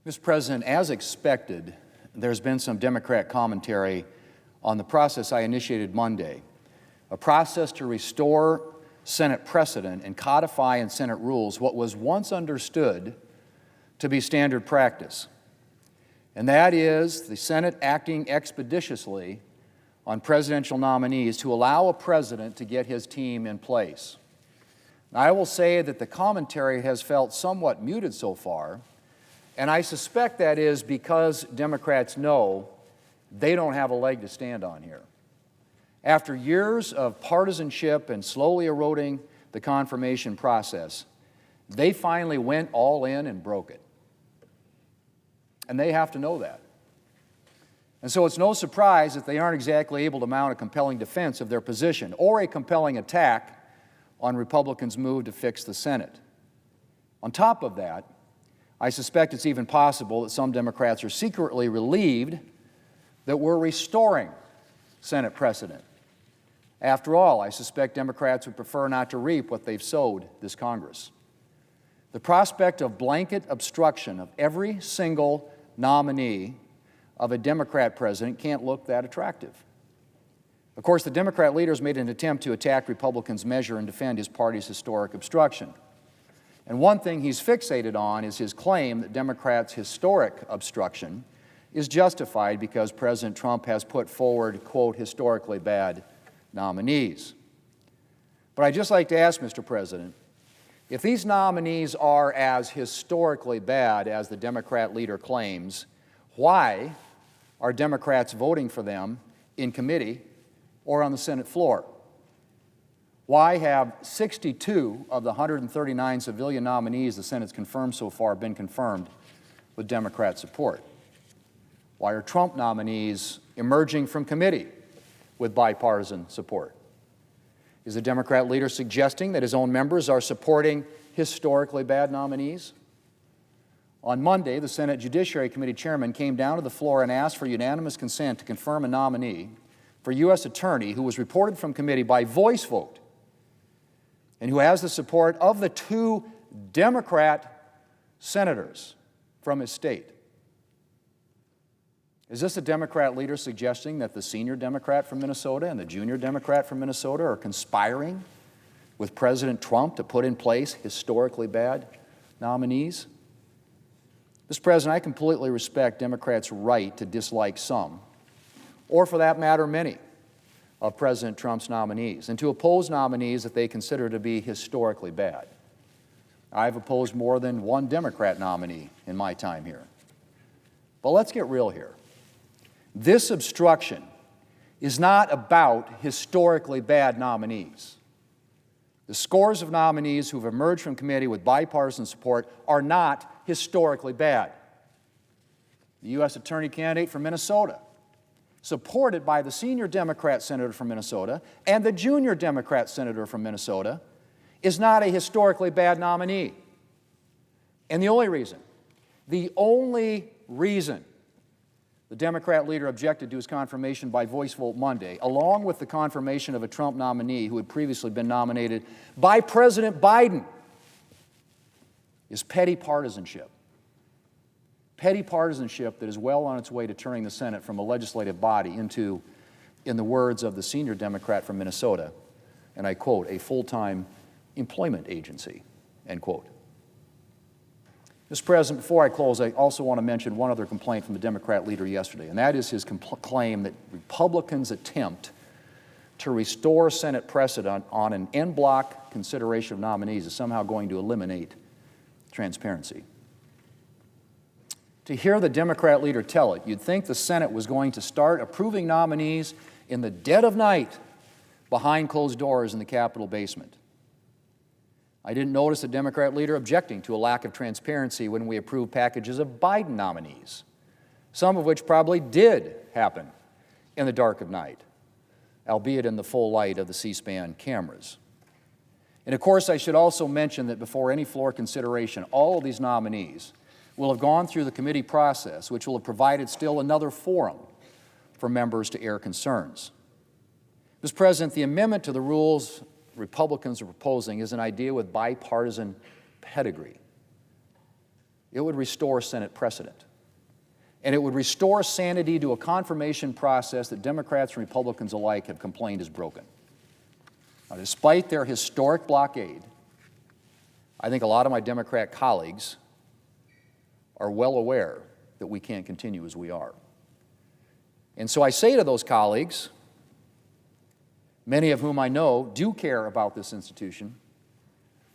Mr. President, as expected, there's been some Democrat commentary on the process I initiated Monday, a process to restore Senate precedent and codify in Senate rules what was once understood to be standard practice, and that is the Senate acting expeditiously on presidential nominees to allow a president to get his team in place. Now, I will say that the commentary has felt somewhat muted so far, and I suspect that is because Democrats know they don't have a leg to stand on here. After years of partisanship and slowly eroding the confirmation process, they finally went all in and broke it. And they have to know that. And so it's no surprise that they aren't exactly able to mount a compelling defense of their position or a compelling attack on Republicans' move to fix the Senate. On top of that, I suspect it's even possible that some Democrats are secretly relieved that we're restoring Senate precedent. After all, I suspect Democrats would prefer not to reap what they've sowed this Congress. The prospect of blanket obstruction of every single nominee of a Democrat president can't look that attractive. Of course, the Democrat leader has made an attempt to attack Republicans' measure and defend his party's historic obstruction. And one thing he's fixated on is his claim that Democrats' historic obstruction is justified because President Trump has put forward, quote, historically bad nominees. But I'd just like to ask, Mr. President, if these nominees are as historically bad as the Democrat leader claims, why are Democrats voting for them in committee or on the Senate floor? Why have 62 of the 139 civilian nominees the Senate's confirmed so far been confirmed with Democrat support? Why are Trump nominees emerging from committee with bipartisan support? Is the Democrat leader suggesting that his own members are supporting historically bad nominees? On Monday, the Senate Judiciary Committee chairman came down to the floor and asked for unanimous consent to confirm a nominee for U.S. Attorney who was reported from committee by voice vote and who has the support of the 2 Democrat senators from his state. Is this a Democrat leader suggesting that the senior Democrat from Minnesota and the junior Democrat from Minnesota are conspiring with President Trump to put in place historically bad nominees? Mr. President, I completely respect Democrats' right to dislike some, or for that matter, many, of President Trump's nominees, and to oppose nominees that they consider to be historically bad. I've opposed more than one Democrat nominee in my time here. But let's get real here. This obstruction is not about historically bad nominees. The scores of nominees who have emerged from committee with bipartisan support are not historically bad. The U.S. Attorney candidate from Minnesota, supported by the senior Democrat senator from Minnesota and the junior Democrat senator from Minnesota, is not a historically bad nominee. And the only reason the Democrat leader objected to his confirmation by voice vote Monday, along with the confirmation of a Trump nominee who had previously been nominated by President Biden, is petty partisanship. Petty partisanship that is well on its way to turning the Senate from a legislative body into, in the words of the senior Democrat from Minnesota, and I quote, a full-time employment agency, end quote. Mr. President, before I close, I also want to mention one other complaint from the Democrat leader yesterday, and that is his claim that Republicans' attempt to restore Senate precedent on an en bloc consideration of nominees is somehow going to eliminate transparency. To hear the Democrat leader tell it, you'd think the Senate was going to start approving nominees in the dead of night behind closed doors in the Capitol basement. I didn't notice the Democrat leader objecting to a lack of transparency when we approved packages of Biden nominees, some of which probably did happen in the dark of night, albeit in the full light of the C-SPAN cameras. And of course, I should also mention that before any floor consideration, all of these nominees will have gone through the committee process, which will have provided still another forum for members to air concerns. Mr. President, the amendment to the rules Republicans are proposing is an idea with bipartisan pedigree. it would restore Senate precedent. And it would restore sanity to a confirmation process that Democrats and Republicans alike have complained is broken. Now, despite their historic blockade, I think a lot of my Democrat colleagues are well aware that we can't continue as we are. And so I say to those colleagues, many of whom I know do care about this institution,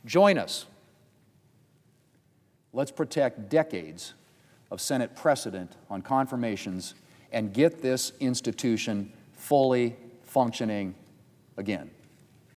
join us. Let's protect decades of Senate precedent on confirmations and get this institution fully functioning again.